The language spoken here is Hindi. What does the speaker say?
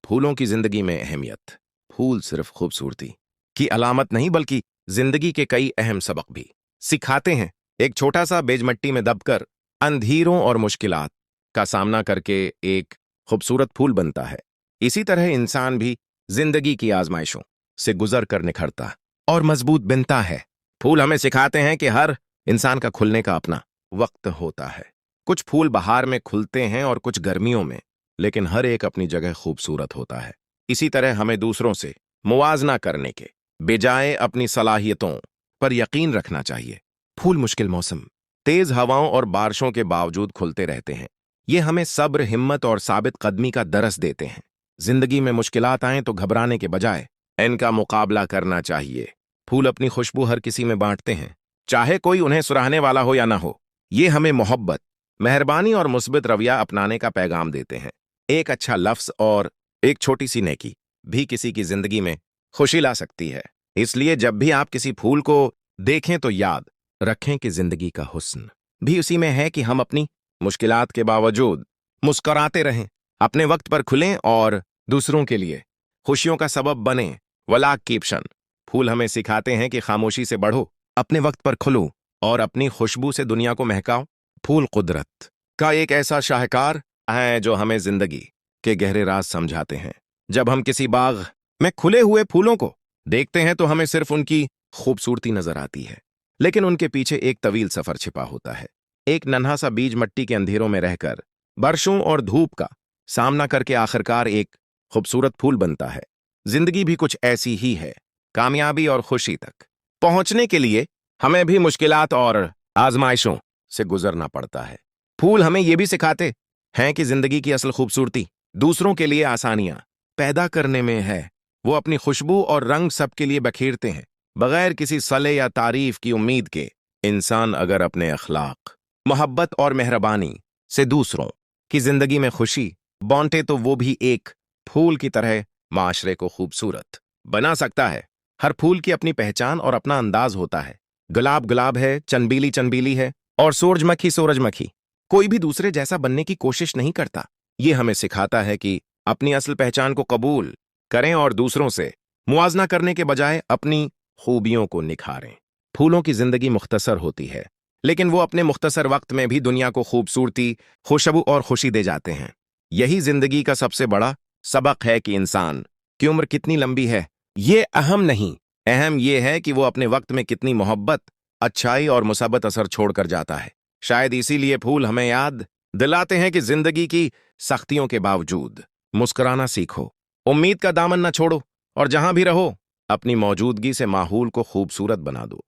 फूलों की जिंदगी में अहमियत। फूल सिर्फ खूबसूरती की अलामत नहीं बल्कि जिंदगी के कई अहम सबक भी सिखाते हैं। एक छोटा सा बेजमट्टी में दबकर अंधेरों और मुश्किलात का सामना करके एक खूबसूरत फूल बनता है। इसी तरह इंसान भी जिंदगी की आजमाइशों से गुजर कर निखरता और मजबूत बनता है। फूल हमें सिखाते हैं कि हर इंसान का खुलने का अपना वक्त होता है। कुछ फूल बहार में खुलते हैं और कुछ गर्मियों में, लेकिन हर एक अपनी जगह खूबसूरत होता है। इसी तरह हमें दूसरों से मुवाजना करने के बजाय अपनी सलाहियतों पर यकीन रखना चाहिए। फूल मुश्किल मौसम, तेज हवाओं और बारिशों के बावजूद खुलते रहते हैं। ये हमें सब्र, हिम्मत और साबित कदमी का दरस देते हैं। जिंदगी में मुश्किलात आएं तो घबराने के बजाय इनका मुकाबला करना चाहिए। फूल अपनी खुशबू हर किसी में बांटते हैं, चाहे कोई उन्हें सुराहने वाला हो या ना हो। ये हमें मोहब्बत, मेहरबानी और मुस्बित रवैया अपनाने का पैगाम देते हैं। एक अच्छा लफ्ज और एक छोटी सी नेकी भी किसी की जिंदगी में खुशी ला सकती है। इसलिए जब भी आप किसी फूल को देखें तो याद रखें कि जिंदगी का हुस्न भी उसी में है कि हम अपनी मुश्किलात के बावजूद मुस्कुराते रहें, अपने वक्त पर खुलें और दूसरों के लिए खुशियों का सबब बने। वलाक कीप्शन। फूल हमें सिखाते हैं कि खामोशी से बढ़ो, अपने वक्त पर खुलो और अपनी खुशबू से दुनिया को महकाओ। फूल कुदरत का एक ऐसा शाहकार है जो हमें जिंदगी के गहरे राज समझाते हैं। जब हम किसी बाग में खुले हुए फूलों को देखते हैं तो हमें सिर्फ उनकी खूबसूरती नजर आती है, लेकिन उनके पीछे एक तवील सफर छिपा होता है। एक नन्हा सा बीज मट्टी के अंधेरों में रहकर बारिशों और धूप का सामना करके आखिरकार एक खूबसूरत फूल बनता है। जिंदगी भी कुछ ऐसी ही है। कामयाबी और खुशी तक पहुंचने के लिए हमें भी मुश्किलात और आजमाइशों से गुजरना पड़ता है। फूल हमें यह भी सिखाते हैं कि जिंदगी की असल खूबसूरती दूसरों के लिए आसानियां पैदा करने में है। वो अपनी खुशबू और रंग सबके लिए बखेरते हैं, बगैर किसी सले या तारीफ की उम्मीद के। इंसान अगर अपने अखलाक, मोहब्बत और मेहरबानी से दूसरों की जिंदगी में खुशी बांटे तो वो भी एक फूल की तरह माशरे को खूबसूरत बना सकता है। हर फूल की अपनी पहचान और अपना अंदाज होता है। गुलाब गुलाब है, चंबीली चंबीली है और सूरजमुखी सूरजमुखी। कोई भी दूसरे जैसा बनने की कोशिश नहीं करता। ये हमें सिखाता है कि अपनी असल पहचान को कबूल करें और दूसरों से मुआजना करने के बजाय अपनी खूबियों को निखारें। फूलों की जिंदगी मुख्तसर होती है, लेकिन वो अपने मुख्तसर वक्त में भी दुनिया को खूबसूरती, खुशबू और खुशी दे जाते हैं। यही जिंदगी का सबसे बड़ा सबक है कि इंसान की उम्र कितनी लंबी है ये अहम नहीं, अहम ये है कि वो अपने वक्त में कितनी मोहब्बत, अच्छाई और मुसब्बत असर छोड़कर जाता है। शायद इसीलिए फूल हमें याद दिलाते हैं कि जिंदगी की सख्तियों के बावजूद मुस्कुराना सीखो, उम्मीद का दामन न छोड़ो और जहां भी रहो अपनी मौजूदगी से माहौल को खूबसूरत बना दो।